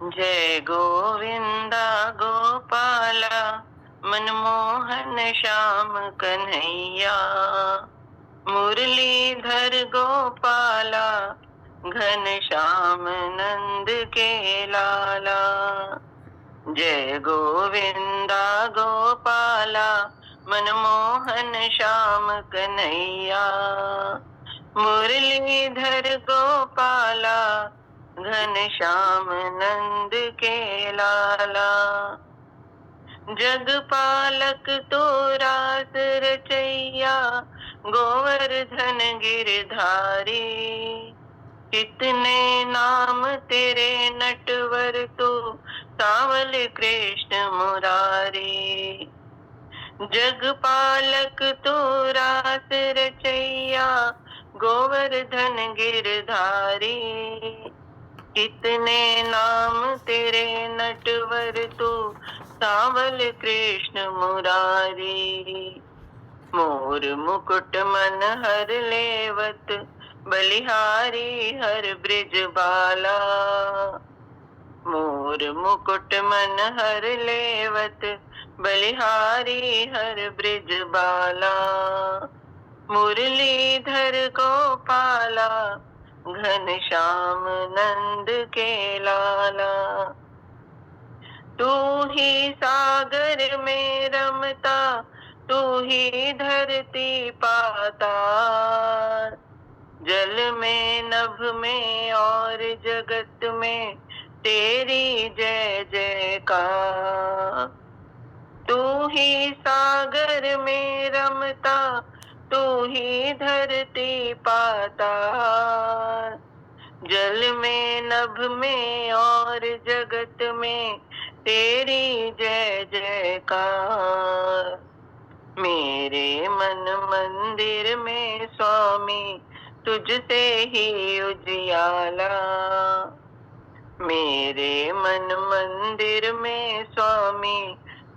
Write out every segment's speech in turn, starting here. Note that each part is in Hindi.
जय गोविंदा गोपाला मनमोहन श्याम कन्हैया। मुरलीधर गोपाला घन श्याम नंद के लाला। जय गोविंदा गोपाला मनमोहन श्याम कन्हैया। मुरलीधर गोपाला घन श्याम नंद के लाला। जगपालक तो रास रचैया गोवर्धन गिरधारी। कितने नाम तेरे नटवर तू सावल कृष्ण मुरारी। जगपालक तो रास रचैया गोवर्धन गिरधारी। कितने नाम तेरे नटवर तू सावल कृष्ण मुरारी। मोर मुकुट मन हर लेवत बलिहारी हर ब्रिज बाला। मोर मुकुट मन हर लेवत बलिहारी हर ब्रिज बाला। मुरलीधर गोपाला घन श्याम नंद के लाला। तू ही सागर में रमता तू ही धरती पाताल। जल में नभ में और जगत में तेरी जय जयकार। तू ही सागर में रमता तू ही धरती पाताल। जल में नभ में और जगत में तेरी जय जयकार। मेरे मन मंदिर में स्वामी तुझसे ही उजियाला। मेरे मन मंदिर में स्वामी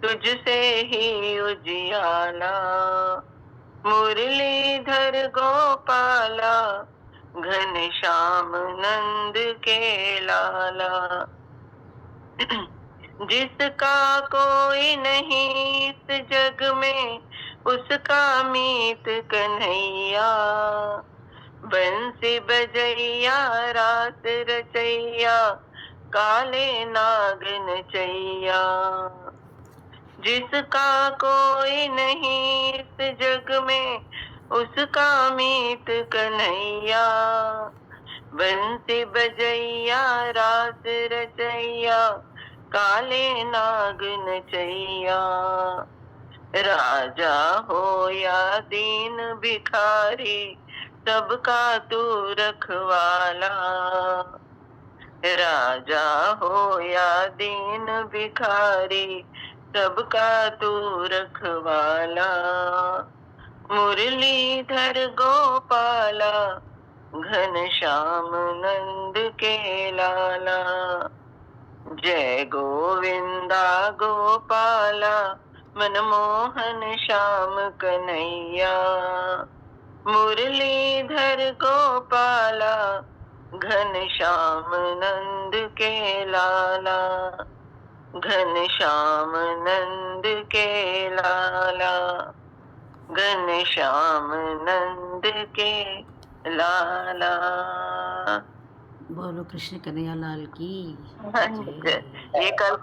तुझसे ही उजियाला। मुरलीधर गोपाला घन श्याम नंद के लाला। जिसका कोई नहीं इस जग में उसका मीत कन्हैया। बंसी बजैया रास रचैया काले नाग नचैया। जिसका कोई नहीं इस जग में उसका मीत कन्हैया। बंसी बजैया रास रचैया काले नाग नचैया। राजा हो या दीन भिखारी सबका तू रखवाला। राजा हो या दीन भिखारी सबका तू रखवाला। मुरलीधर गोपाला घन श्याम नंद के लाला। जय गोविंदा गोपाला मनमोहन श्याम कन्हैया। मुरलीधर गोपाला घन श्याम नंद के लाला। घन श्याम नंद के लाला। घन श्याम नंद के लाला। बोलो कृष्ण कन्हैया लाल की। ये कल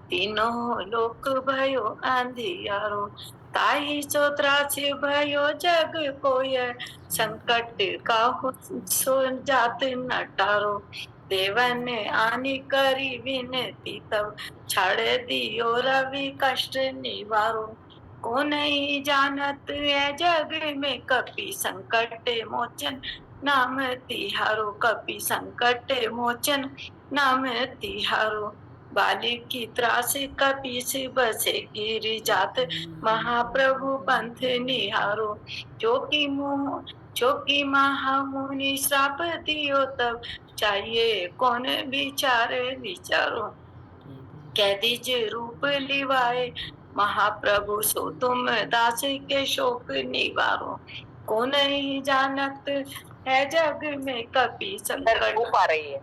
तीनों लोक भयो अंधियारो। ताई चौत्रासी भयो जग कोय। संकट काहू सो जात नटारो। देवन ने आनी करी विनती तब छाड़ दियो रवि कष्ट निवारो। को नहीं जानत है जग में कपि संकट मोचन नाम तिहारो। कपि संकट मोचन नाम तिहारो। बालिक की त्रास कपीस बसे गिर जात महाप्रभु पंथ निहारो। जो की महामुनि श्राप दियो तब चाहिए कौन विचार विचारो। कह दीजिए रूप लिवाए महाप्रभु सो तुम दास के शोक निवारो। को नहीं जानत है जग में कपि संकट। पा रही है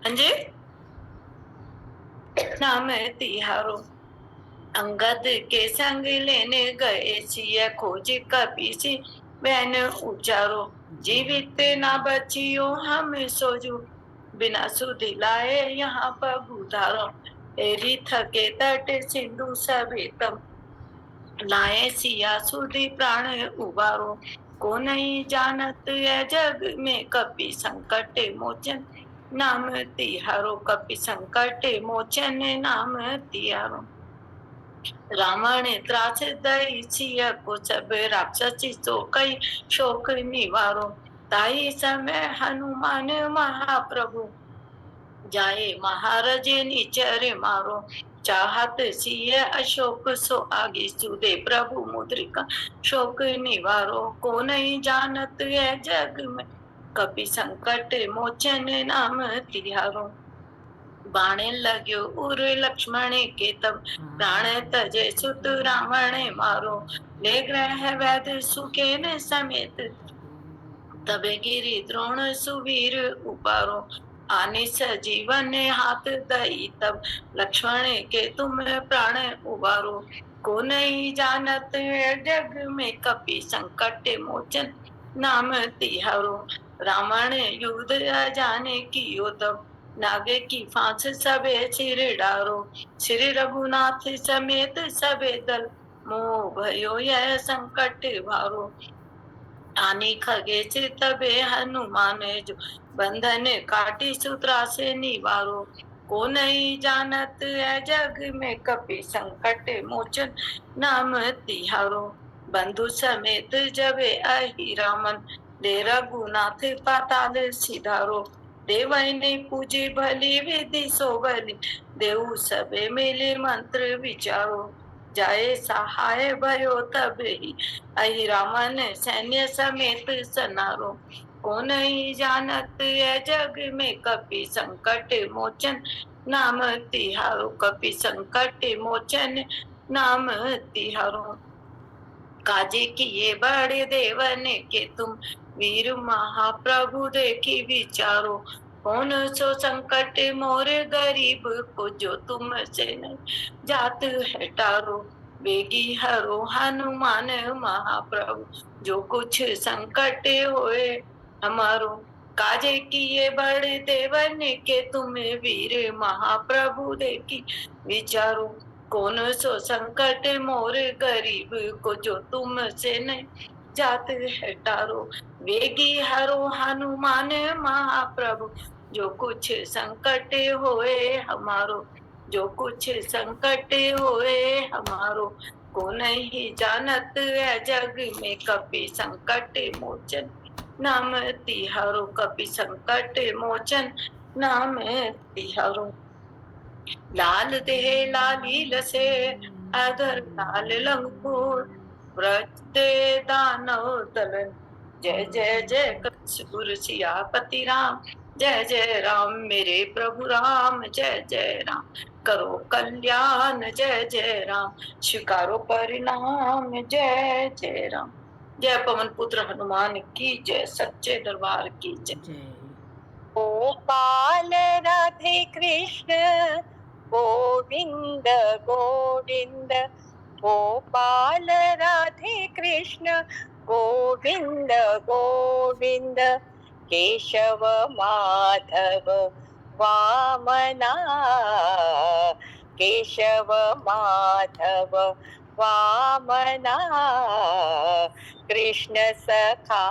हाँ जी नाम तिहारो। अंगद के संग लेने गए सिया खोज कपी सी बहन उचारो। जीवित ना बचियो हम सोजू, बिना सुध लाए यहाँ प्रभु धारो। एरी थके तट सिंधु सभेतम, लाए सिया सुधी प्राण उबारो। को नहीं जानत है जग में कपि संकट मोचन, नाम तिहारो। कपि संकट मोचन नाम तिहारो। रावण त्रास दई सिया को सब राक्षसी सो कई शोक निवारो। ताई समय हनुमान महाप्रभु, जाए महाराज निचर मारो। चाहत सिय अशोक सो आगे सुदे, प्रभु मुद्रिका शोक निवारो। को नहीं जानत है जग में कपि संकट मोचन नाम तिहारो। बाणे लाग्यो उर लक्ष्मण के तब, प्राण तजे सुत रावण मारो। ले ग्रह वैद सुखेन समेत, तबे गिरी द्रोण सुवीर उपारो। आने सजीवन हाथ दई तब, लक्ष्मण के तुम प्राण उबारो। को नहीं जानत है जग में कपि संकट मोचन, नाम तिहारो। रावण युद्ध अजाने कियो तब, नागे की फांस सबे सिर डारो। श्री रघुनाथ समेत सबे दल, मोह भयो यह संकट भारो। आनी खगे से तबे हनुमान जो, बंधन काटी सूत्रा से निवारो। को नहीं जानत है जग में कपि संकट मोचन, नाम तिहारो। बंधु समेत जबे अहि रामन, दे रघुनाथ पाताल सिधारो। देवैने पूजे भली विधि सो बलि, देव सबे मिले मंत्र विचारो। जाए सहाय भयो तब ही, अहि रामन सैन्य समेत सनारो। को नहीं जानत है जग में कपि संकट मोचन, नाम तिहारो। कपि संकट मोचन नाम तिहारो। काजे किए बड़े देवन के तुम, वीर महाप्रभु देखी विचारो। कौन सो संकट मोर गरीब को, जो तुम से नहीं जात है टारो। बेगी हरो हनुमान महाप्रभु, जो कुछ संकट होए हमारो। काजे किए बड़े देवन के तुम, वीर महाप्रभु देखी विचारो। कौन सो संकट मोर गरीब को, जो तुम से नहीं जात है टारो। वेगी हरो हनुमान महाप्रभु, जो कुछ संकट होए हमारो। जो कुछ संकट होए हमारो। को नहीं जानत है जग में कपि संकट मोचन, नाम तिहारो। कपि संकट मोचन नाम तिहारो। लाल देह लाली लसे, अधर लाल लंगूर, व्रज दे दानव दलन। जय जय जय कसुर सियापति राम, जय जय राम मेरे प्रभु राम। जय जय राम करो कल्याण, जय जय राम स्वीकारो परिणाम। जय जय राम। जय पवन पुत्र हनुमान की जय, सच्चे दरबार की जय। गोपाल राधे कृष्ण गोविंद गोविंद, गोपाल राधे कृष्ण गोविंद गोविंद। केशव माधव वामना, केशव माधव वामना। कृष्ण सखा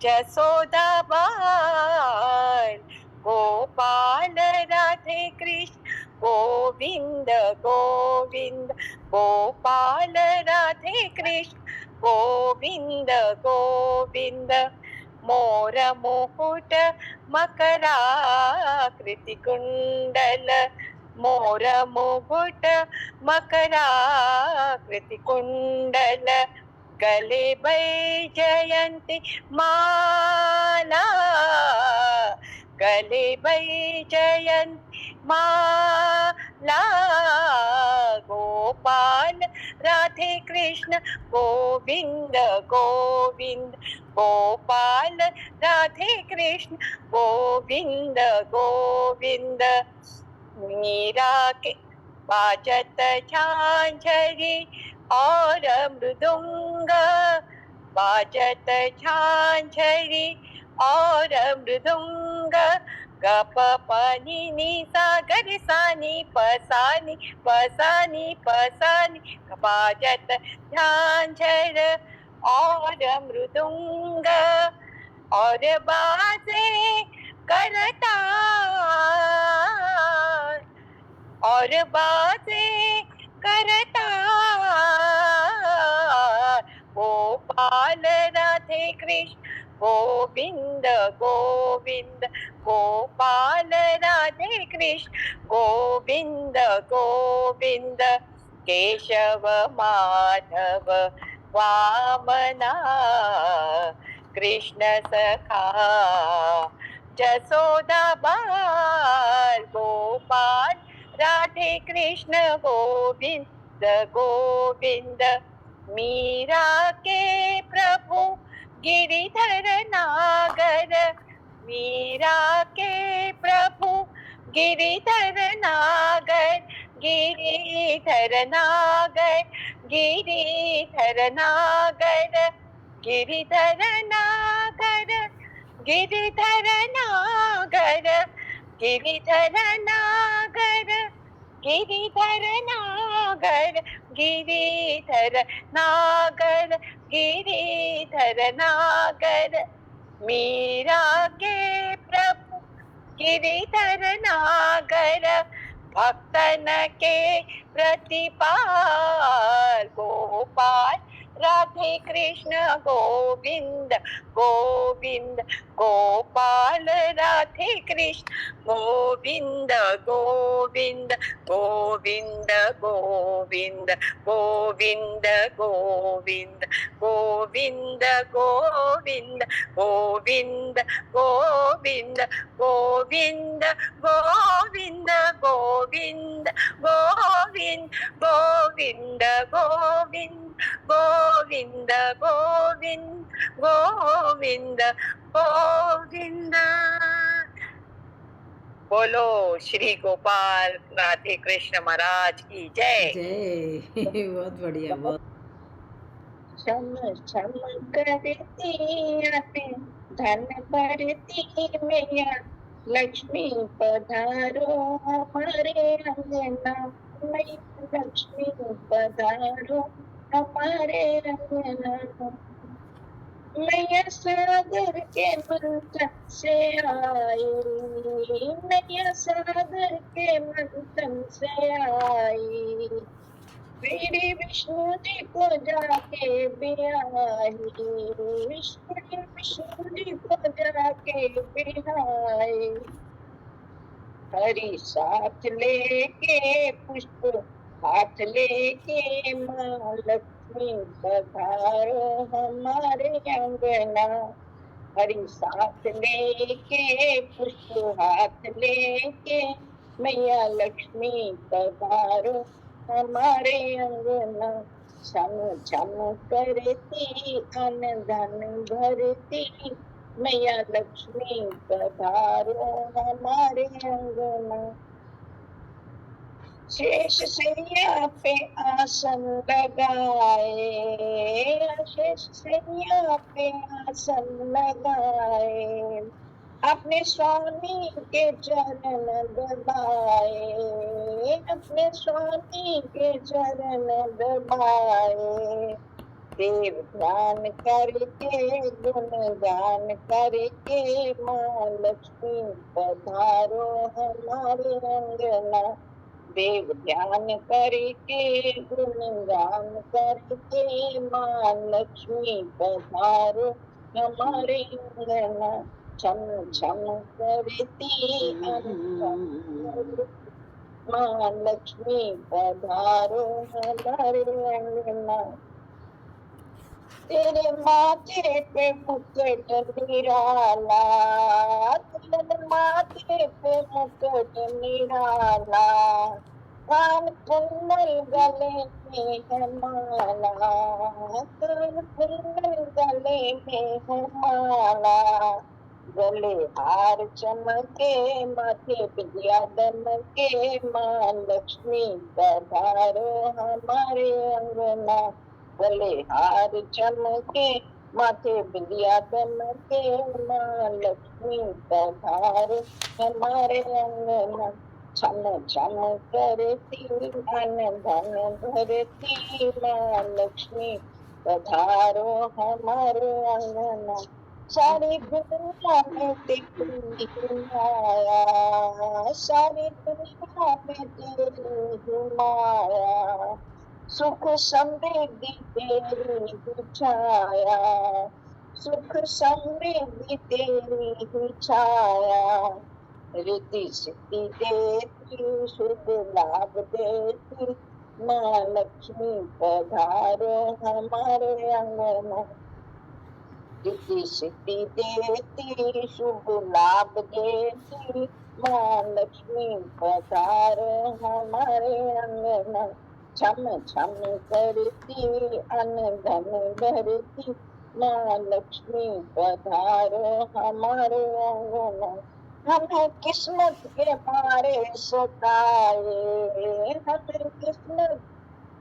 जसोदा बाल, गोपाल राधे कृष्ण गोविंद गोविंद। गोपाल राधे कृष्ण गोविंद गोविंद। मोर मुकुट मकराकृति कुंडल, मोर मुकुट मकराकृति कुंडल। गले वैजयंती माला, गले वैजयंती माला। गोपाल राधे कृष्ण गोविंद गोविंद, गोपाल राधे कृष्ण गोविंद गोविंद। मीरा के बाजत झांझरी और मृदुंग, बाजत झांझरी और मृदुंग, गप पनी नी सा गर सानी पसानी पसानी पसानी, बाजत झांझर और मृदुंग और बाजे करताल, और बाजे करताल, गोपाल राधे कृष्ण गोविंद गोविंद, गोपाल राधे कृष्ण गोविंद गोविंद, केशव माधव वामना, कृष्ण सखा जसोदा बाल, गोपाल राधे कृष्ण गोविंद गोविंद, मीरा के प्रभु गिरिधर नागर, मीरा के प्रभु गिरिधर नागर, गिरिधर नागर, गिरिधर नागर, गिरिधर नागर, गिरिधर नागर, गिरिधर नागर, गिरिधर नागर, गिरिधर नागर, गिरिधर नागर, मीरा के प्रभु गिरिधर नागर, भक्तन के प्रतिपाल, गोपाल राधे कृष्ण गोविंद गोविंद, गोपाल राधे कृष्ण गोविंद गोविंद, गोविंद गोविंद, गोविंद गोविंद, गोविंद गोविंद, गोविंद गोविंद, गोविंद गोविंद, गोविंद गोविंद, गोविंद गोविंद, गोविंद गोविंद, गोविंद गोविंद। बोलो श्री गोपाल राधे कृष्ण महाराज की जय। जय बहुत बढ़िया बहुत। छम छम करती आते धन भरती मैया, लक्ष्मी पधारो हमारे अंगना, मैया लक्ष्मी पधारो हमारे अंगना, मैया सागर के मंथन से आई, मैया सागर के मंथन से आई, मेरे विष्णु जी को जाके बिहाई, विष्णु जी को जाके बिहाई, हरि साथ लेके पुष्प हाथ लेके माँ लक्ष्मी पधारो हमारे अंगना, हरि साथ लेके पुष्प हाथ लेके मैया लक्ष्मी पधारो हमारे अंगना, छम छम करती अन धन भरती मैया लक्ष्मी पधारो हमारे अंगना, शेष सैया पे आसन लगाए, शेष सैया पे आसन लगाए, अपने स्वामी के चरण दबाए, अपने स्वामी के चरण दबाए, देव ध्यान करके गुणगान करके माँ लक्ष्मी पधारो हमारे अंगना, देव ध्यान करके गुणगान करके माँ लक्ष्मी पधारो हमारे अंगना, छम छम करती माँ लक्ष्मी पधारो हमारे अंगना, तेरे माथे पे मुकुट निराला, तेरे माथे पे मुकुट निराला, कान कुंडल गले में है माला, कान कुंडल गले में है माला, गले हार चमके, माथे विद्या दमके, माँ लक्ष्मी पधारो हमारे अंगना। गले हार चमके, माथे विद्या दमके, माँ लक्ष्मी पधारो हमारे अंगना। छम छम करती अन धन भरती, माँ लक्ष्मी पधारो हमारे अंगना। सारी दुनिया में तेरी ही माया, सारी दुनिया में तेरी ही माया, सुख समृद्धि तेरी ही छाया, सुख समृद्धि तेरी ही छाया। रिद्धि सिद्धि देती, शुभ लाभ देती, माँ लक्ष्मी पधारो हमारे अंगना। रिद्धि सिद्धि देती, शुभ लाभ देती, माँ लक्ष्मी पधारो हमारे अंगना। छम छम करती अन्न धन भरती, माँ लक्ष्मी पधारो हमारे अंगना। हमें किस्मत के मारे सताए, हमें किस्मत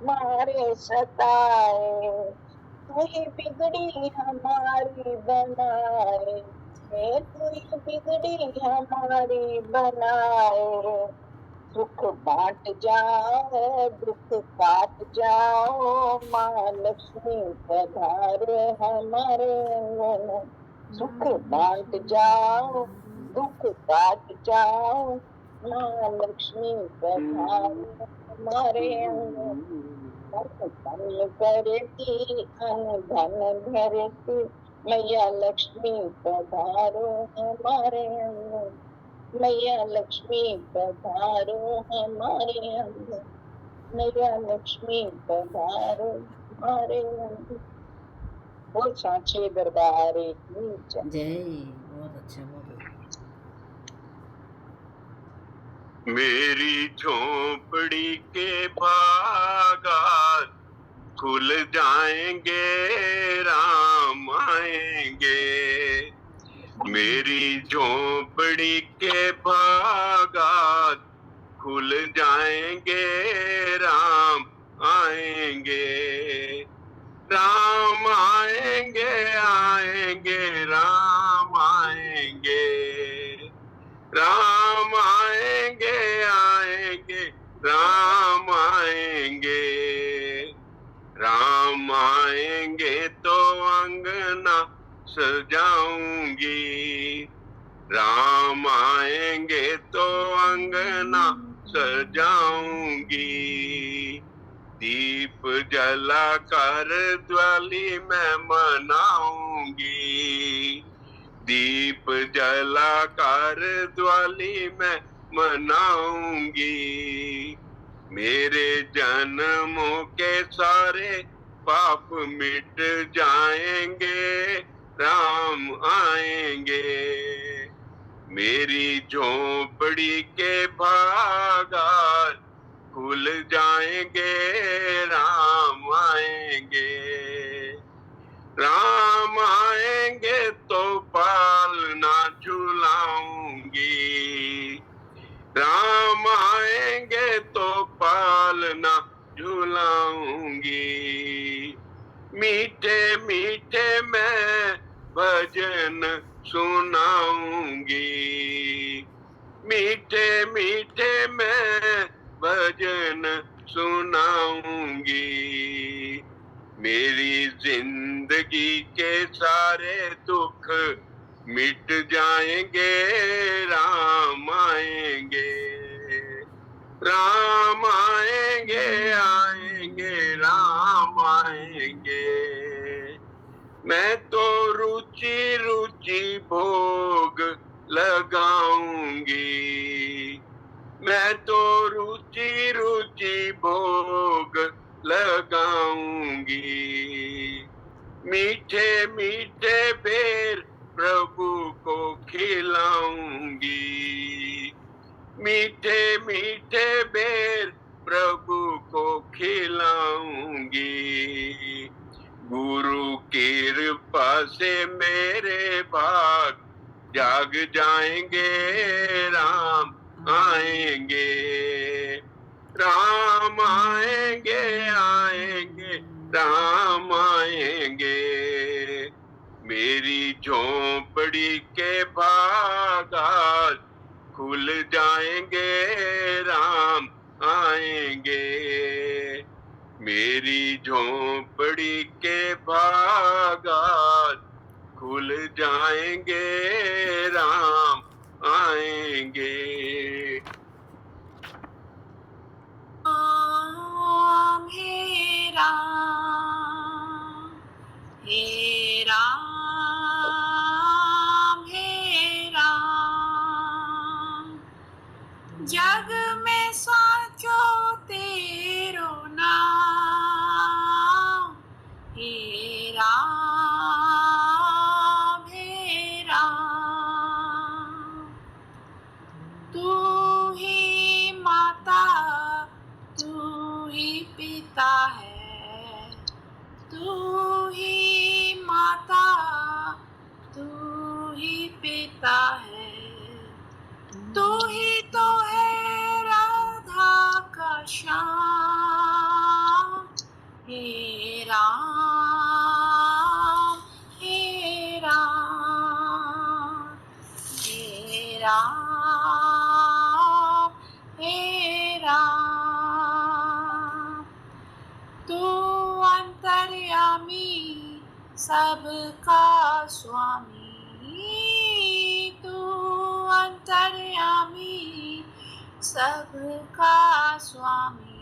मारे सताए, तू ही बिगड़ी हमारी बनाए, तू ही बिगड़ी हमारी बनाए। सुख बांट जाओ, दुख काट जाओ, माँ लक्ष्मी पधारो हमारे अंगना। सुख बांट जाओ, दुख काट जाओ, माँ लक्ष्मी पधारो हमारे अंगना। धन करती अन धन भरती, मैया लक्ष्मी पधारो हमारे अंगना। मैया लक्ष्मी पधारो हमारे अंगना। मैया लक्ष्मी पधारो हमारे अंगना। बोल सांचे दरबार की जय। जय। बहुत अच्छा, बहुत अच्छा। मेरी झोपड़ी के बागात खुल जाएंगे, राम आएंगे। मेरी झोपड़ी के बागात खुल जाएंगे, राम आएंगे। राम आएंगे, आएंगे, राम आएंगे। राम आएंगे, आएंगे, राम आएंगे। राम आएंगे तो अंगना सजाऊंगी, राम आएंगे तो अंगना सजाऊंगी। दीप जलाकर दिवाली मैं मनाऊंगी, दीप जलाकर दिवाली मैं मनाऊंगी। मेरे जन्मों के सारे पाप मिट जाएंगे, राम आएंगे। मेरी झोपड़ी के बागात खुल जाएंगे, राम आएंगे। राम आएंगे तो पालना झुलाऊंगी, राम आएंगे तो पालना झुलाऊंगी। मीठे मीठे मैं भजन सुनाऊंगी, मीठे मीठे मैं भजन सुनाऊंगी। मेरी जिंदगी के सारे दुख मिट जाएंगे, राम आएंगे। राम आएंगे, आएंगे, राम आएंगे। मैं तो रुचि रुचि भोग लगाऊंगी, मैं तो रुचि रुचि भोग लगाऊंगी। मीठे मीठे बेर प्रभु को खिलाऊंगी, मीठे मीठे बेर प्रभु को खिलाऊंगी। गुरु की कृपा से मेरे भाग जाग जाएंगे, राम आएंगे, राम आएंगे, आएंगे, राम आएंगे। मेरी झोंपड़ी के बागात खुल जाएंगे, राम आएंगे। मेरी झोंपड़ी के बागात खुल जाएंगे, राम आएंगे। राम हे राम, हे राम, हे राम। जग में साचो तेरो नाम, हे राम, हे राम। तू ही माता, तू ही पिता है, तू ही माता, तू ही पिता है। तू ही तो है राधा का श्याम, हे राम, हे राम, हे राम, हे राम। तू अंतर्यामी, सबका स्वामी, तू अंतर्यामी, सबका स्वामी।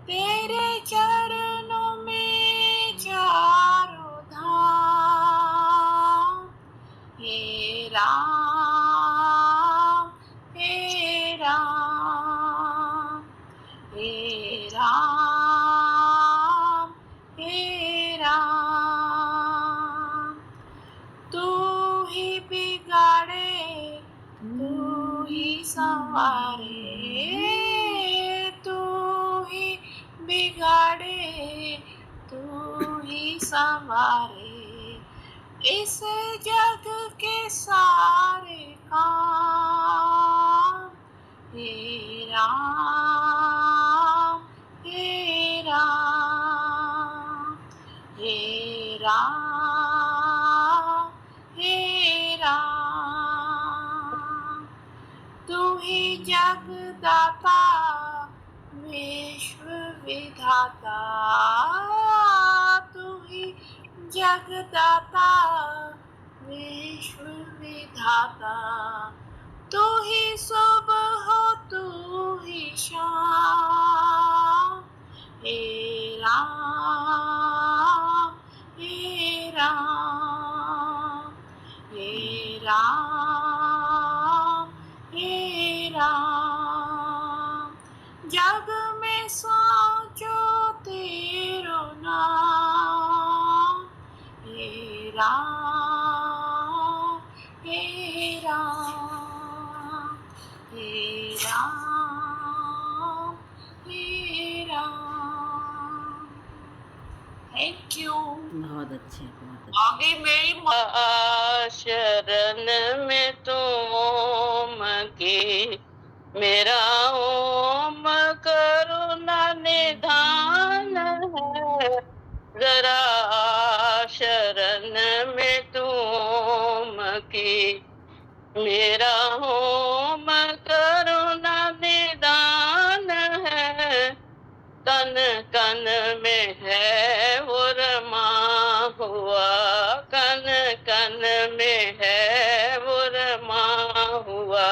तेरे चरणों में चारों धाम, हे राम, हे राम, हे राम, हे राम। तू ही बिगाड़े, तू ही संवारे, तू ही बिगाड़े, तू ही संवारे। इस जग के सारे काम, हे राम, हे राम, हे राम, हे राम। तू ही जगदाता, विश्व विधाता, तू ही जगदाता, विश्व विधाता। तू ही सुबह हो, तू ही शाम, हे राम, हे राम, हे राम, हे राम। जग में सोचो तेरो नाम, हे राम, हे राम, हे राम, हे राम। Thank you. बहुत अच्छे, बहुत अच्छे। आगे मेरी शरण में तुम की, मेरा ओम करुणा निधान है। जरा शरण में तुम की, मेरा ओम करुणा निदान है। कन कन में है वो रमा हुआ, कन कन में है वो रमा हुआ।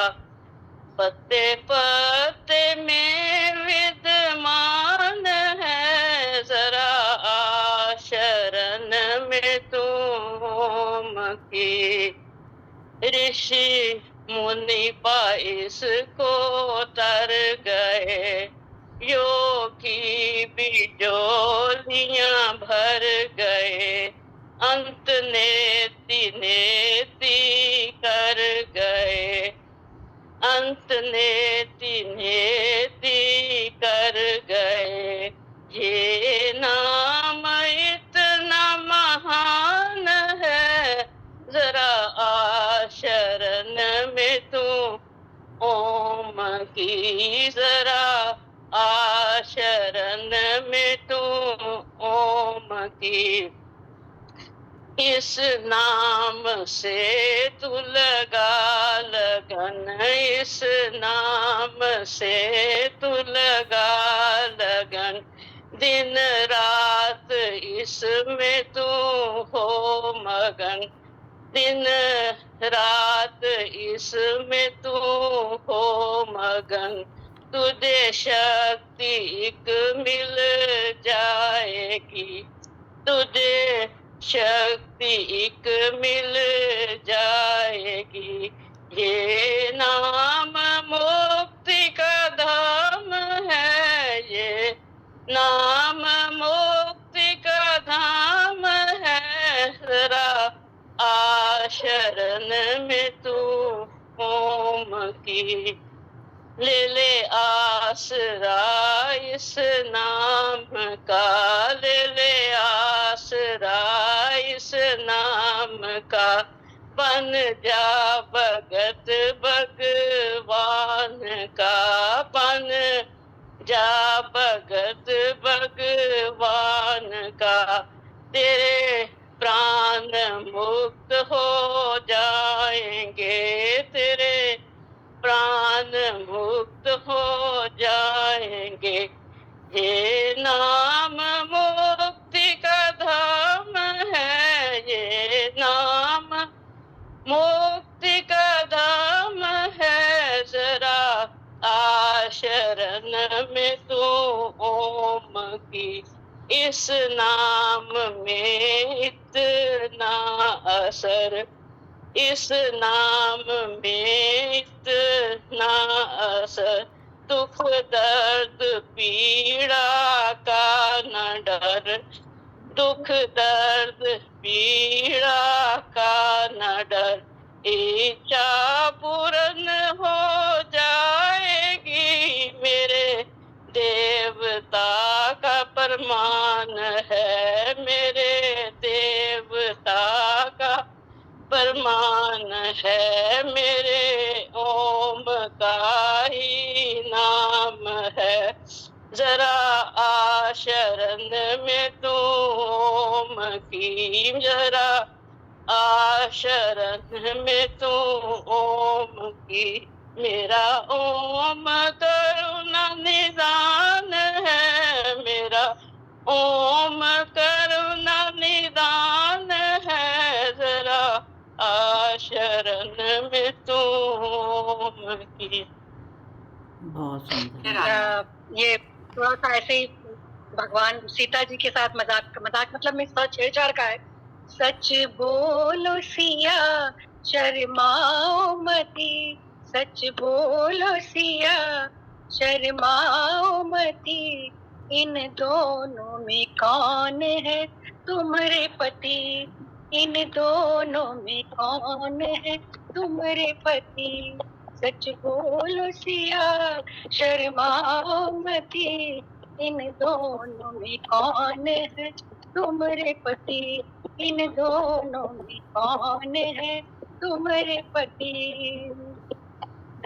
पत्ते पत्ते में विद्यमान है। जरा शरण में तुम की, ऋषि मुनि पाइस को तर गए। योगी बिजोलियां भर गए। अंत नेति नेति कर गए। अंत नेति नेति कर गए। ये नाम इतना महान है। जरा आशा ओम की जरा आ शरण में तू ओम की। इस नाम से तू लगा लगन, इस नाम से तू लगा लगन, दिन रात इसमें तू हो मगन, दिन रात इसमें तू हो मगन। तुझे शक्ति एक मिल जाएगी, तुझे शक्ति एक मिल जाएगी। ये नाम मुक्ति का धाम है, ये नाम मुक्ति का धाम है। जरा आ शरण में तू ओम की। ले ले आसरा इस नाम का, ले ले आसरा इस नाम का। बन जा भगत भगवान का, बन जा भगत भगवान का। तेरे प्राण मुक्त हो जाएंगे, तेरे प्राण मुक्त हो जाएंगे। ये नाम मुक्ति का धाम है, ये नाम मुक्ति का धाम है। जरा आ शरण में तू ओम की। इस नाम में इतना असर, इस नाम में इतना असर। दुख दर्द पीड़ा का न डर, दुख दर्द पीड़ा का न डर। इच्छा पूर्ण हो जाएगी, मेरे देवता का फरमान है, मेरे देवता का फरमान है। मेरे ओम का ही नाम है। जरा आ शरण में तू ओम की, जरा आ शरण में तू ओम की। मेरा ओम करुणा निदान है, मेरा ओम करुणा निदान है। जरा आ शरण में तू ओम की। बहुत सुंदर। ये थोड़ा सा ऐसे ही भगवान सीता जी के साथ मजाक मजाक मतलब में छेड़छाड़ का है। सच बोलो सिया शर्माओ मती, सच बोलो सिया शर्माओ मती। इन दोनों में कौन है तुम्हारे पति, इन दोनों में कौन है तुम्हारे पति। सच बोलो सिया शर्माओ मती, इन दोनों में कौन है तुम्हारे पति, इन दोनों में कौन है तुम्हारे पति।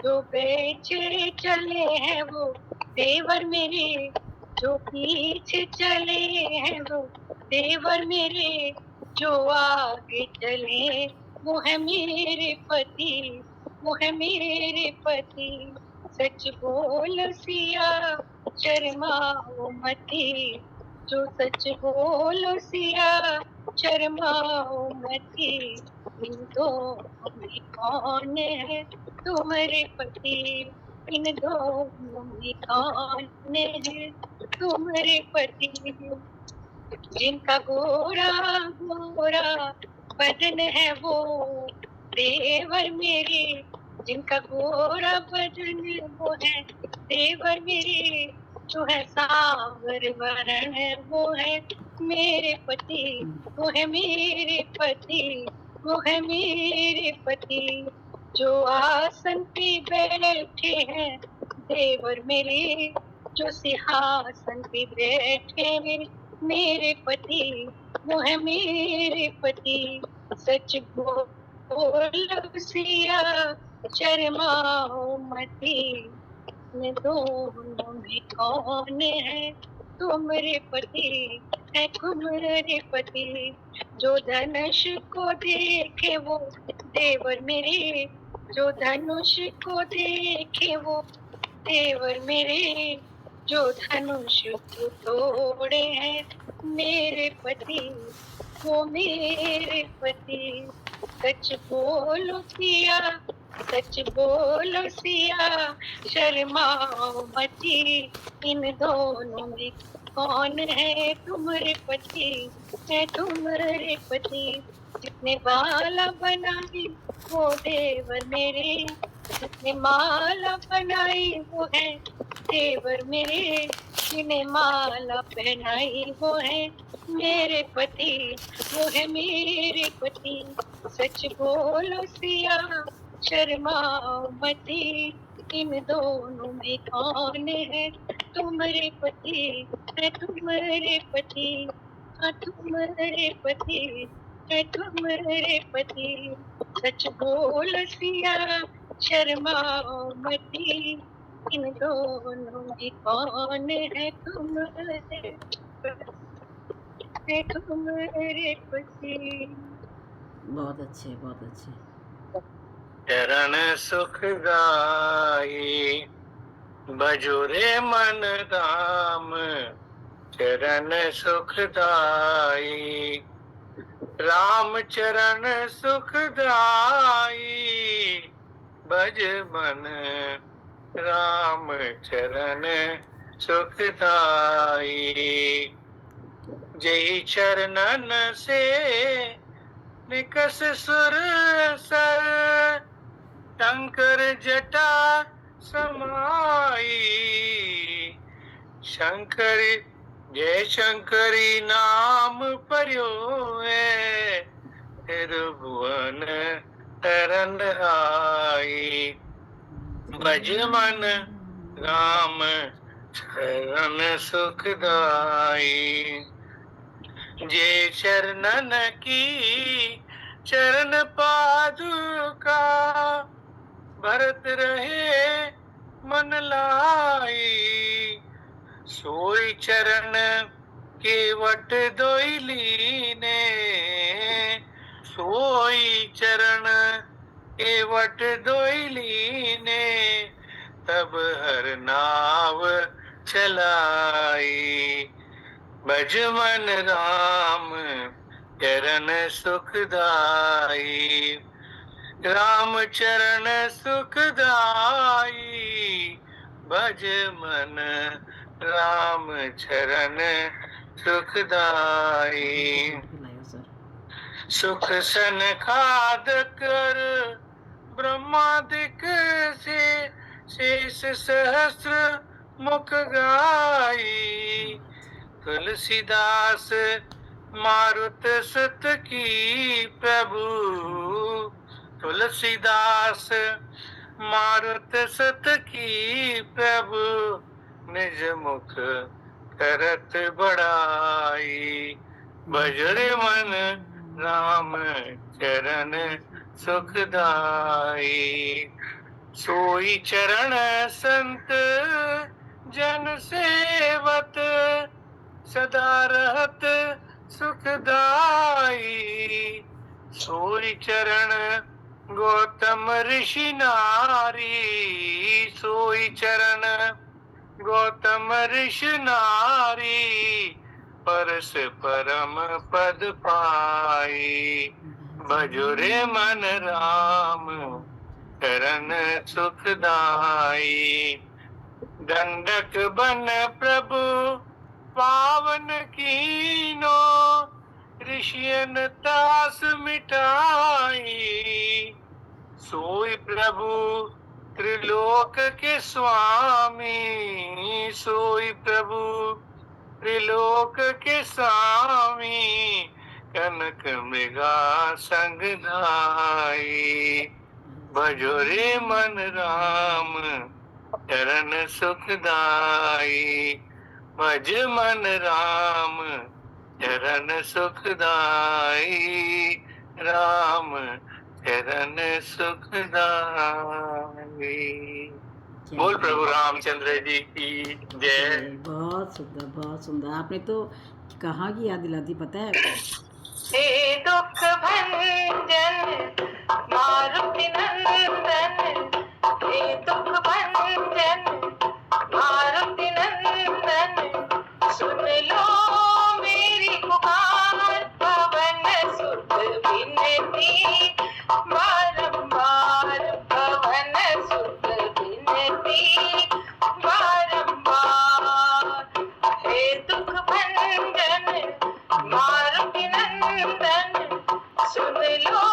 जो बेचे चले हैं वो देवर मेरे, जो पीछे चले हैं वो देवर मेरे, जो आगे चले वो है मेरे पति, वो है मेरे पति। सच बोल सिया शर्माओ मती, जो सच बोलो सिया शर्माओ मती। इन दोनों में कौन है तुम्हारे पति, इन दोनों में कौन है तुम्हारे पति। जिनका गोरा गोरा बदन है वो देवर मेरे, जिनका गोरा बदन वो है देवर मेरे, जो है सावर वरण है वो है मेरे पति, वो है मेरे पति, वो है मेरे पति। जो आसन पे बैठे हैं देवर मेरे, जो सिंहासन पे बैठे मेरे पति, वो है मेरे पति। सच बोलो सिया शर्माओ मती, इन दोनों में कौन है तुम्हारे पति, है तुम्हारे पति। जो धनुष को देखे वो देवर मेरे, जो धनुष को देखे वो देवर मेरे, जो धनुष को तोड़े हैं मेरे पति, वो मेरे पति। सच बोलो सिया, सच बोलो सिया, शर्माओ मती, इन दोनों में कौन है तुम्हारे पति, है तुम्हारे पति। जितने बाला बनाई वो देवर मेरे, जितने माला बनाई वो है देवर मेरे, जिन्हें माला पहनाई वो है मेरे पति, वो है मेरे पति। सच बोलो सिया, शर्माओ मती, इन दोनों में कौन है तुम्हारे पति, है तुम्हारे पति, हाँ तुम्हारे पति, है तुम्हारे पति। सच बोलो सिया, शर्माओ मती, इन दोनों में कौन है तुम्हारे पति। बहुत अच्छे, बहुत अच्छे। चरण सुखदाई बजुरे मन राम, चरण सुखदाई राम चरण सुखदाई, भज मन राम चरण सुखदाई। जय चरणन से निकस सुर सर, शंकर जटा समाई। शंकर जय शंकरी नाम पर्यो है, त्रिभुवन तरन आई। भज मन राम चरण सुखदाई। जय चरणन की चरण पादुका, भरत रहे मन लाई। सोई चरण के वट दोइली ने, सोई चरण के वट दोइली ने, तब हर नाव चलाई। भज मन राम चरण सुखदाई, राम चरण सुखदाई। भज मन राम चरण सुखदाई। सुख सन खाद कर ब्रह्मादिक से, शेष सहस्र मुख गाई। तुलसीदास मारुत सुत की प्रभु, तुलसीदास मारुत सुत की प्रभु, निज मुख करत बड़ाई। भजरे मन राम चरण सुखदाई। सोई चरण संत जन सेवत, सदा रहत सुखदाई। सोई चरण गौतम ऋषि नारी, सोई चरण गौतम ऋषि नारी, परस परम पद पाई। भजुरे मन राम चरण सुखदाई। दंडक बन प्रभु पावन कीनो, ऋषियन तास मिटाई। सोई प्रभु त्रिलोक के स्वामी, सोई प्रभु त्रिलोक के स्वामी, कनक मृगा संग धाई। भजोरे मन राम चरण सुखदाई। भज मन राम चरण सुखदाई। राम चरण सुखदाई। क्या बोल बात प्रभु है। रामचंद्र जी की जय। बहुत सुंदर, बहुत सुंदर। आपने तो कहाँ की याद दिला दी पता है? हे दुख भंजन मारुति नंदन, हे दुख भंजन मारुति नंदन, सुन लो मेरी पुकार, पवन सुत विनती बारंबार, पवन सुत विनती बारंबार। हे दुख भंजन मारुति नंदन, सुन लो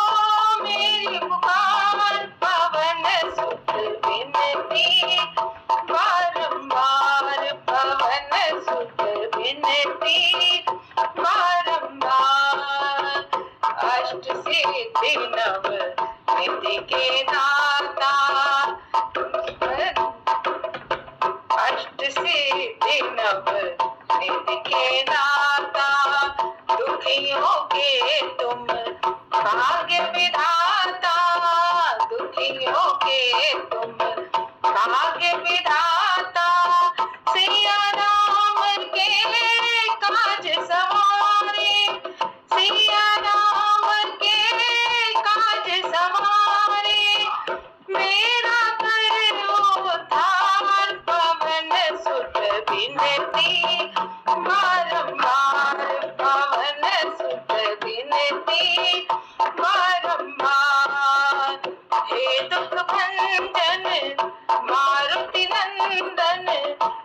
मेरी पुकार, पवन सुत विनती बारंबार, पवन सुत विनती बारंबार। अष्ट सिद्धि नव निधि के दाता, अष्ट सिद्धि नव निधि के दाता, दुखियों के तुम भाग्य विधाता, दुखियों के तुम भाग्य विधाता, सिया राम के काज सवारे, सिया राम के काज सवारे, मेरा करो उद्धार, पवन सुत विनती बारंबार, पवन सुत विनती बारंबार। हे दुख भंजन मारुति नंदन,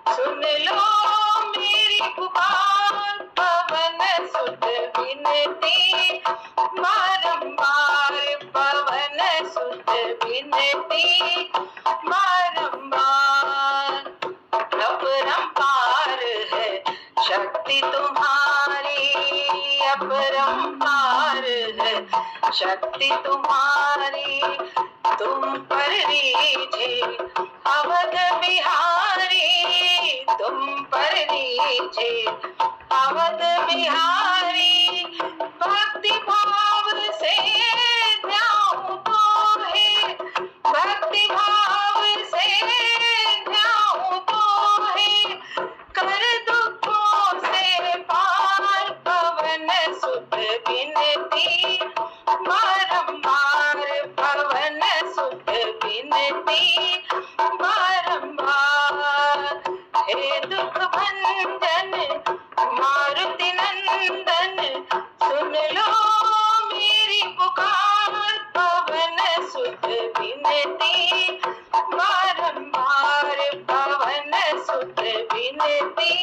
सुन लो मेरी पुकार, पवन सुत विनती बारंबार, पवन सुत विनती बारंबार। अपरंपार है शक्ति तुम्हारी, अपरंपार है शक्ति तुम्हारी, तुम पर रीझे अवध बिहारी, तुम पर रीझे अवध बिहारी, भक्ति भाव से ध्याऊं तो है, भक्ति भाव से ध्याऊं तो है, कर दुखों से पार, पवन सुत विनती बारंबार, पवन सुत विनती बारंबार। हे दुख भंजन मारुति नंदन, सुन लो मेरी पुकार, पवन सुत विनती बारंबार, पवन सुत विनती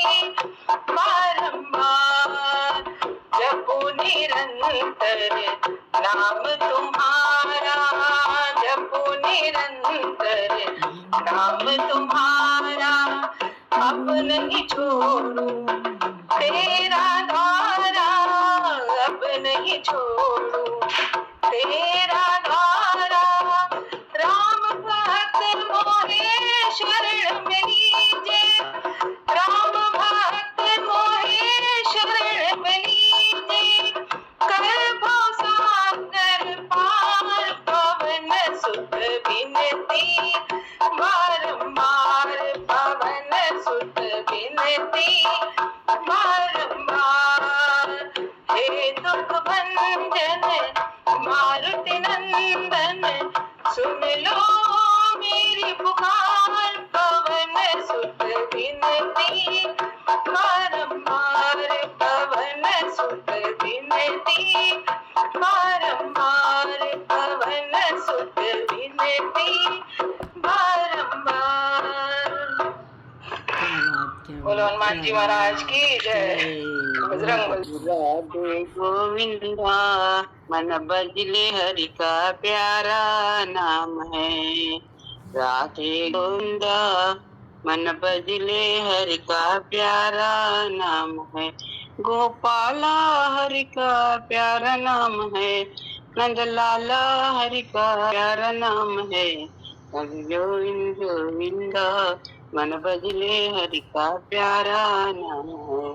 बारंबार। जपो निरंतर नाम तुम्हारा, जपो निरंतर नाम तुम्हारा, अब नहीं छोड़ू तेरा द्वारा, अब नहीं छोड़ू तेरा द्वारा। राम भक्त मोहे शरण में लीजे, राम भक्त मोहे शरण में लीजे, कर भव सागर पार, पवन सुत विनती बारंबार, पवन सुत विनती बारंबार। हे दुख भंजन मारुति नंदन, सुन लो मेरी पुकार, पवन सुत विनती बारंबार, पवन सुत विनती बारंबार, पवन सुत विनती बारंबार। क्या बोलो हनुमान जी महाराज की जय। बजरंग बली। राधे गोविंदा मन बजले हरि का प्यारा नाम है, राधे गोविंदा मन बजले हरि का प्यारा नाम है, गोपाला हरि का प्यारा नाम है, नंदलाला हरि का प्यारा नाम है, गोविंद गोविंदा मन बजले हरि का प्यारा नाम है।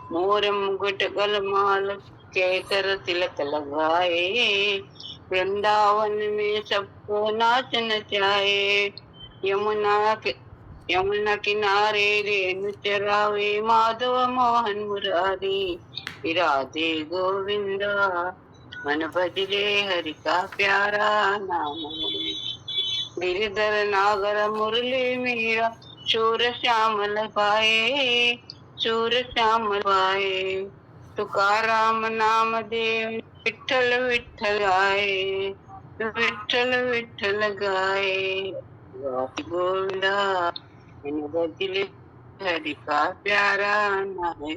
मोर मुकुट गलमाल केसर तिलक लगाए, वृंदावन में सबको नाच नचाए, यमुना किनारे रेणु चरावे, माधव मोहन मुरारी, राधे गोविंदा, मन भजले हरि का प्यारा नाम है। गिरधर नागर मुरली मीरा, शूर श्यामल पाए, शूर श्यामल पाए। तुकाराम नाम देव विठ्ठल विठ्ठल गाए, विठ्ठल विठ्ठल गाए। गोविंदा इन बदले हरि का प्यारा नाम है।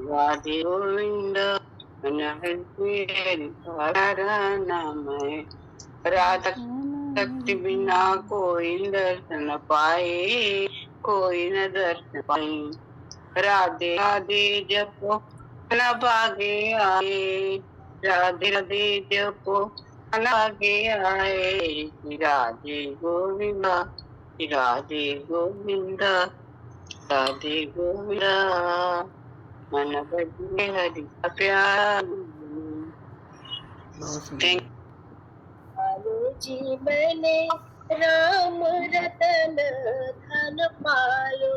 राधे गोविंदा इन बदले हरि का प्यारा नाम है। राधा शक्ति बिना कोई दर्शन पाए, कोई न दर्शन पाए। राधे राधे जपो न भागे आए, राधे राधे जपो न भागे आए। राधे गोविंदा, राधे गोविंदा, राधे गोविंदा, मन बदले हरि का प्यार। बहुत सुंदर। Thank आयो जी मैंने राम रतन धन पायो,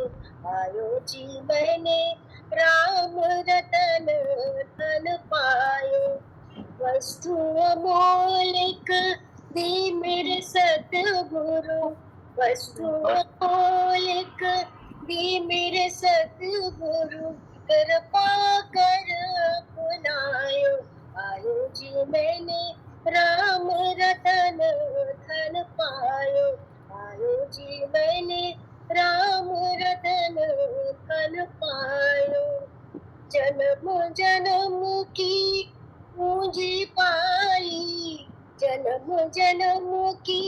आयो जी मैंने राम रतन धन पायो। वस्तु अमोलिक दी मेरे सतगुरु, वस्तु अमोलिक दी मेरे सतगुरु, कृपा कर अपनायो। आयो जी मैंने राम रतन धन पायो, आयो जी मैंने राम रतन धन पायो। जन्म जन्म की पूंजी पाई, जन्म जन्म की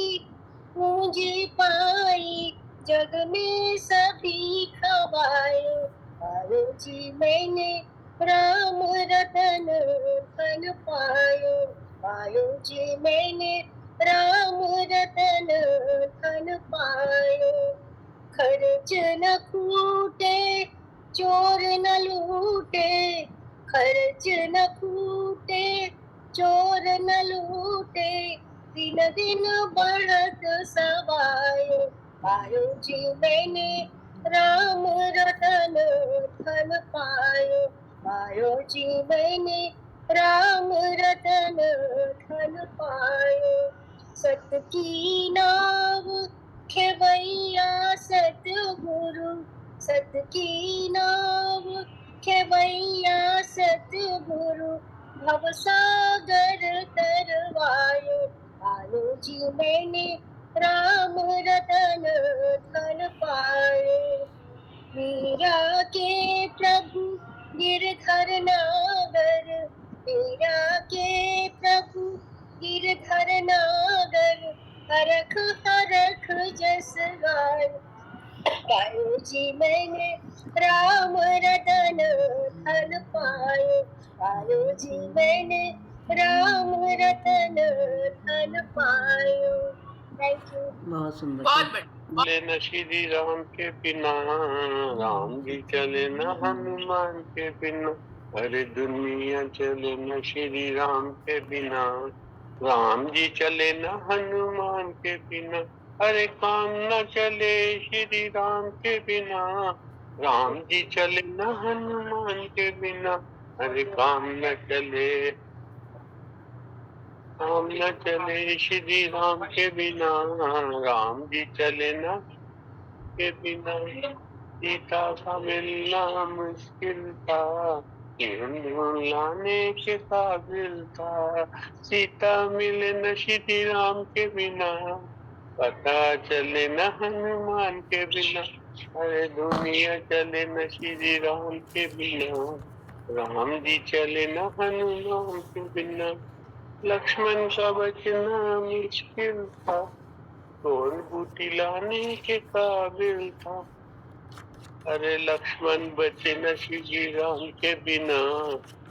पूंजी पाई, जग में सभी खवाए। आयो जी मैंने राम रतन धन पायो, आयो जी मैंने राम रतन धन पायो। खर्च न खूटे चोर न लूटे, खर्च न खूटे चोर न लूटे, दिन दिन बढ़त सवायो। आयो जी मैंने राम रतन धन पायो, आयो जी मैंने राम रतन धन पायो। सत की नाव खेवैया सतगुरु, सत की नाव खेवैया सतगुरु, भव सागर तरवायो। आयो जी मैंने राम रतन धन पायो। मीरा के प्रभु गिरधर नागर, मीरा के प्रभु गिरधर नागर, हरख हरख जस गाय। पायो जी मैंने राम रतन धन पायो, पायो जी मैंने राम रतन धन पायो। Thank you. बहुत सुंदर। बहुत बढ़िया। चले न श्री राम के बिना, राम जी चले न हनुमान के बिना। अरे दुनिया चले न श्री राम के बिना, राम जी चले न हनुमान के बिना। अरे काम न चले श्री राम के बिना, राम जी चले न हनुमान के बिना। अरे काम न चले, काम न चले श्री राम के बिना, राम जी चले न के बिना। सीता का मिलना मुश्किल था, लाने के काबिल था। सीता मिले न श्री राम के बिना, पता चले न हनुमान के बिना। अरे दुनिया चले न श्री राम के बिना, राम जी चले न हनुमान के बिना। लक्ष्मण का बचना मुश्किल था, कौन बूटी लाने के काबिल था। अरे लक्ष्मण बचे न श्री राम के बिना,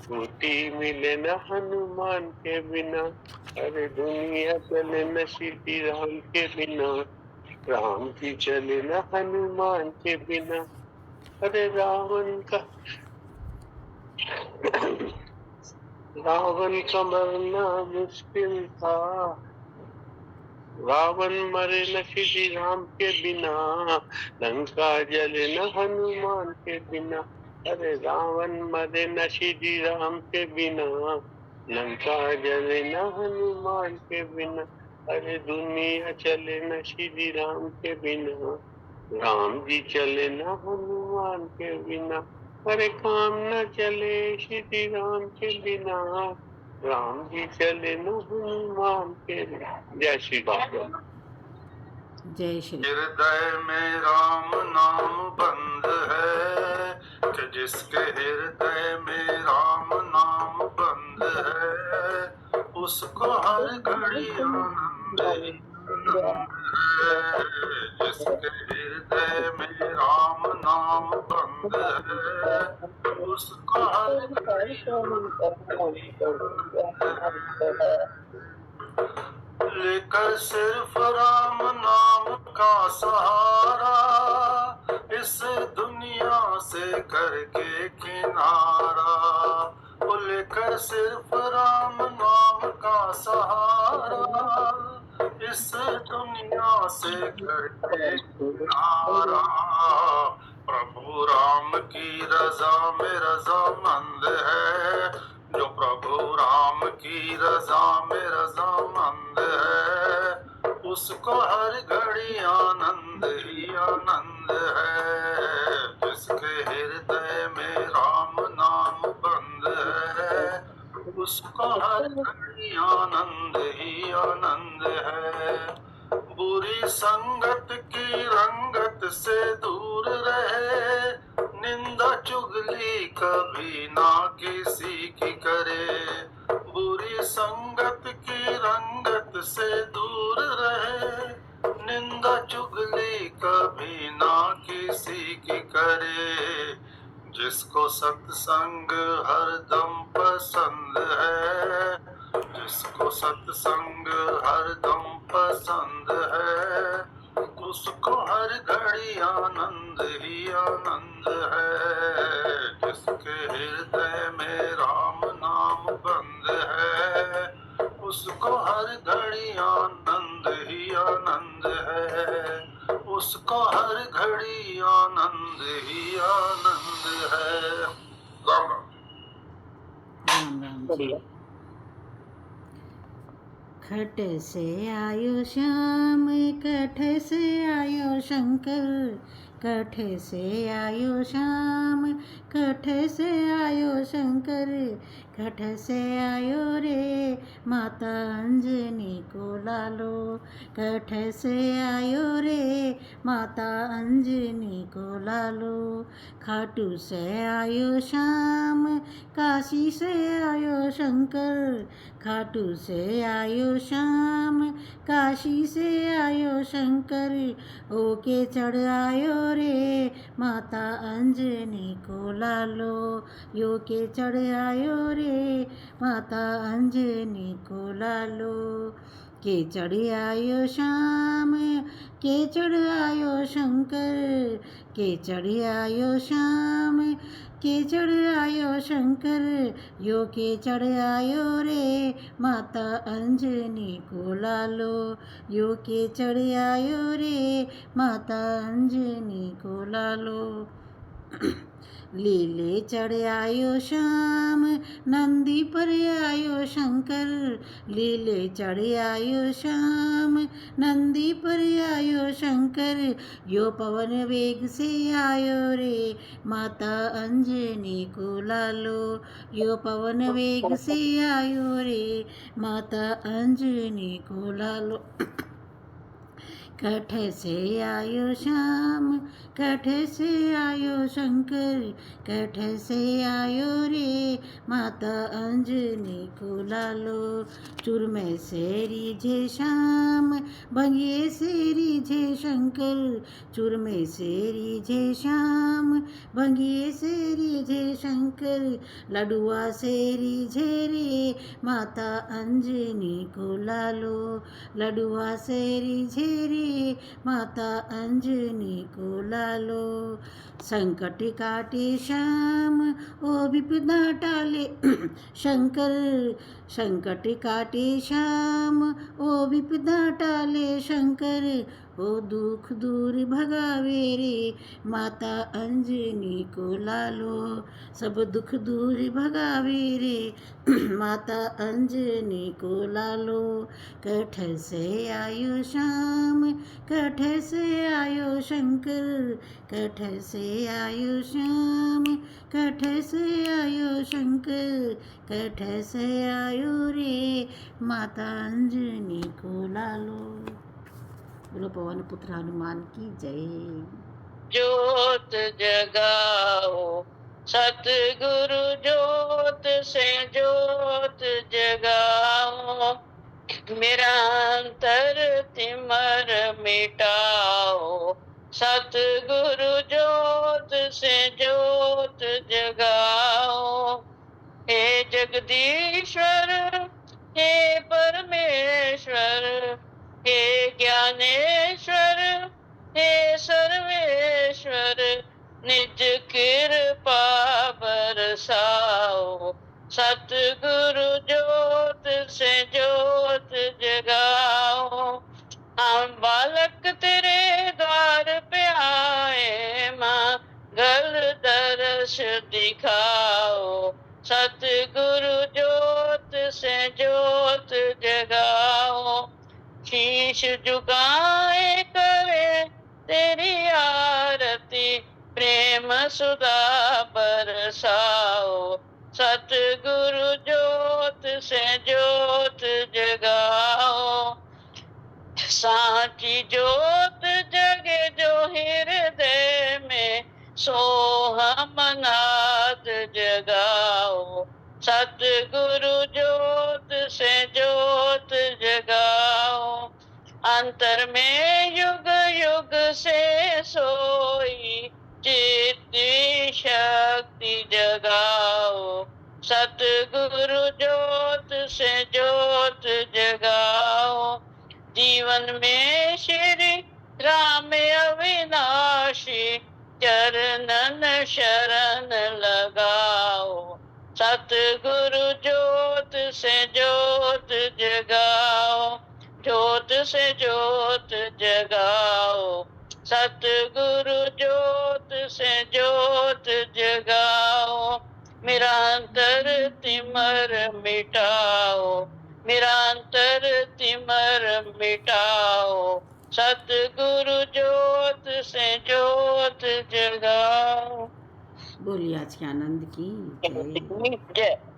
बूटी मिले न हनुमान के बिना। अरे दुनिया चले न श्री राम के बिना, राम जी चले न हनुमान के बिना। अरे रावण का रावण का मरना मुश्किल था, रावण मरे न श्री राम के बिना, लंका जले न हनुमान के बिना। अरे रावण मरे न श्री राम के बिना, लंका जले न हनुमान के बिना। अरे दुनिया चले न श्री राम के बिना, राम जी चले न हनुमान के बिना। अरे काम न चले श्री राम के बिना, राम जी चले न हनुमान के बिना। जय श्री राम। जय श्री हृदय में राम नाम बंद है, कि जिसके हृदय में राम नाम बंद है, उसको हर घड़ी आनंद ही आनंद है। जिसके हृदय में राम नाम बंद है, उसको हर घड़ी आनंद ही आनंद है। लेकर सिर्फ राम नाम का सहारा, इस दुनिया से करके किनारा। वो लेकर सिर्फ राम नाम का सहारा, इस दुनिया से करके किनारा। प्रभु राम की रजा में रजामंद है, जो प्रभु राम की रजा में रजामंद है, उसको हर घड़ी आनंद ही आनंद है। जिसके हृदय में राम नाम बंद है, उसको हर घड़ी आनंद ही आनंद है। बुरी संगत की रंगत से दूर रहे, निंदा चुगली कभी ना किसी की करे। बुरी संगत की रंगत से दूर रहे, निंदा चुगली कभी ना किसी की करे। जिसको सत्संग हरदम पसंद है, जिसको सत्संग हरदम पसंद है, उसको हर घड़ी आनंद ही आनंद है। जिसके हृदय में राम नाम बंद है, उसको हर घड़ी आनंद ही आनंद है। उसको हर घड़ी आनंद ही आनंद है। राम राम। राम राम जी। खट से आयो श्याम, कठ से आयो शंकर। कठ से आयो श्याम, कठ से आयो शंकर। कठ से आयो रे माता अंजनी को लालो। कठ से आयो रे माता अंजनी को लालो। खाटू से आयो श्याम, काशी से आयो शंकर। खाटू से आयो श्याम, काशी से आयो शंकर। ओके चढ़ आयो रे माता अंजनी को लालो। यो के चढ़ आयो रे माता अंजनी को लालो। के चढ़ आयो श्याम, के चढ़ आयो शंकर। के चढ़ आयो श्याम, के चढ़ आयो शंकर। यो के चढ़ आयो रे माता अंजनी को लालो। यो के चढ़ आयो रे माता अंजनी को लालो। लीले चढ़ आयो श्याम, नंदी पर आयो शंकर। लीले चढ़ आयो श्याम, नंदी पर आयो शंकर। यो पवन वेग से आयो रे माता अंजनी को लालो। यो पवन वेग से आयो रे माता अंजनी को लालो। कठ से आयो श्याम, कठ से आयो शंकर। कठ से आयो रे माता अंजनी को लालो। चूरमे से रिझे श्याम, भंगिए से रिझे शंकर। चूरमे से रिझे श्याम, भंगिए से रिझे शंकर। लडुआ से रिझे रे माता अंजनी को लालो। लडुआ से रिझे रे रे माता अंजनी को लालो। संकट काटे श्याम ओ विपदा टाले शंकर, संकट काटे श्याम ओ विपदा टाले शंकर, ओ दुख दूर भगावे रे माता अंजनी को लालो। सब दुख दूर भगावे रे माता अंजनी को लालो। कठ से आयो श्याम, कठ से आयो शंकर, कठ से आयो श्याम, कठ से आयो शंकर, कठ से आयो रे माता अंजनी को लालो। बोलो पवन पुत्र हनुमान की जय। ज्योत जगाओ सतगुरु ज्योत से ज्योत जगाओ, मेरा अंतर तिमर मिटाओ। सतगुरु ज्योत से ज्योत जगाओ। हे जगदीश्वर हे परमेश्वर, हे ज्ञानेश्वर हे सर्वेश्वर, निज कृपा बरसाओ। सतगुरु ज्योत से ज्योत जगाओ। हम बालक तेरे द्वार पे आए, माँ गल दर्श दिखाओ। सतगुरु ज्योत से ज्योत जगाओ। शीश झुकाए करे तेरी आरती, प्रेम सुधा बरसाओ। सतगुरु ज्योत से ज्योत जगाओ। साची ज्योत जगे जो हृदय में, सोहम नाद जगाओ। सतगुरु ज्योत से ज्योत जगाओ। अंतर में युग युग से सोई चित्त शक्ति जगाओ। सतगुरु ज्योत से ज्योत जगाओ। जीवन में श्री राम अविनाशी, चरणन शरण लगाओ। सतगुरु ज्योत से ज्योत जगाओ। ज्योत से ज्योत जगाओ। सतगुरु ज्योत से ज्योत जगाओ। मेरा अंतर तिमर मिटाओ, मेरा अंतर तिमर मिटाओ। सतगुरु ज्योत से ज्योत जगाओ। बोलिए आज के आनंद की जय। जय।